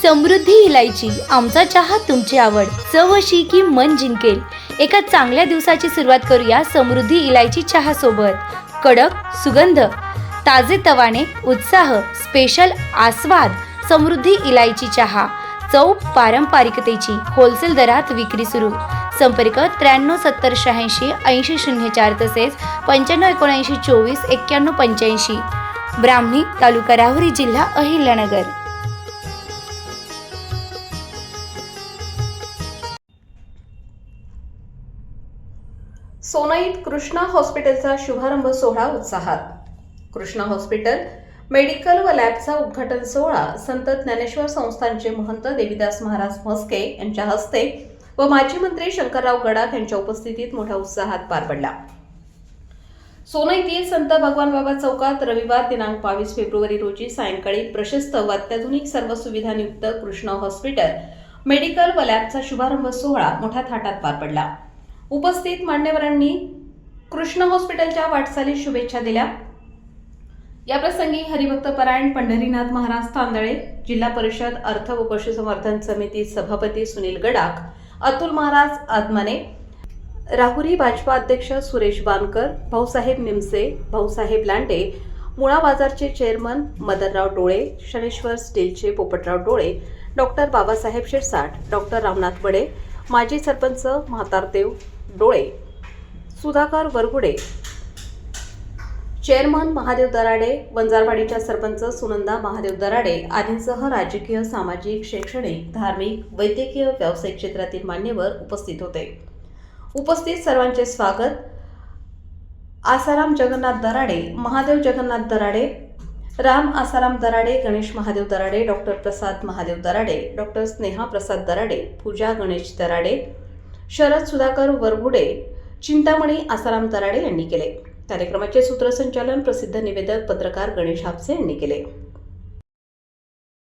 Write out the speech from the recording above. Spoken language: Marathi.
समृद्धी इलायची, आमचा चहा तुमची आवड, चव अशी की मन जिंकेल. एका चांगल्या दिवसाची सुरुवात करूया समृद्धी इलायची चहा सोबत. कडक सुगंध, ताजे तवाने, उत्साह, स्पेशल आस्वाद. समृद्धी इलायची चहा, चव पारंपरिकतेची. होलसेल दरात विक्री सुरू. संपर्क 9370868004 तसेच 9579249185. ब्राह्मणी, तालुका राहुरी, जिल्हा अहिल्यानगर. सोनाईत कृष्णा हॉस्पिटलचा शुभारंभ सोहळा उत्साहात. कृष्णा हॉस्पिटल मेडिकल व लॅबचा उद्घाटन सोहळा संत ज्ञानेश्वर संस्थानचे महंत देवीदास महाराज म्हस्के यांच्या हस्ते व माजी मंत्री शंकरराव गडाख यांच्या उपस्थितीत मोठ्या उत्साहात पार पडला. सोनाईतील संत भगवान बाबा चौकात रविवार दिनांक 22 फेब्रुवारी रोजी सायंकाळी प्रशस्त व अत्याधुनिक सर्व सुविधांयुक्त कृष्णा हॉस्पिटल मेडिकल व लॅबचा शुभारंभ सोहळा मोठ्या थाटात पार पडला. उपस्थित मान्यवरांनी कृष्णा हॉस्पिटलच्या वाटचालीस शुभेच्छा दिल्या. याप्रसंगी हरिभक्तपरायण पंढरीनाथ महाराज तांदळे, जिल्हा परिषद अर्थ व पशुसंवर्धन समिती सभापती सुनील गडाख, अतुल महाराज आदमाने, राहुरी भाजपा अध्यक्ष सुरेश बानकर, भाऊसाहेब निमसे, भाऊसाहेब लांडे, मुळा बाजारचे चेअरमन मदनराव डोळे, शनेश्वर स्टीलचे पोपटराव डोळे, डॉक्टर बाबासाहेब शिरसाट, डॉक्टर रामनाथ बडे, माजी सरपंच म्हातारदेव डोळे, सुधाकर वरगुडे, चेअरमन महादेव दराडे, वंजारवाडीच्या सरपंच सुनंदा महादेव दराडे आदींसह राजकीय, सामाजिक, शैक्षणिक, धार्मिक, वैद्यकीय, व्यावसायिक क्षेत्रातील मान्यवर उपस्थित होते. उपस्थित सर्वांचे स्वागत. आसाराम जगन्नाथ दराडे, महादेव जगन्नाथ दराडे, राम आसाराम दराडे, गणेश महादेव दराडे, डॉक्टर प्रसाद महादेव दराडे, डॉक्टर स्नेहा प्रसाद दराडे, पूजा गणेश दराडे, शरद सुधाकर वरगुडे, चिंतामणी आसाराम दराडे यांनी केले. कार्यक्रमाचे सूत्रसंचालन प्रसिद्ध निवेदक पत्रकार गणेश हापसे यांनी केले.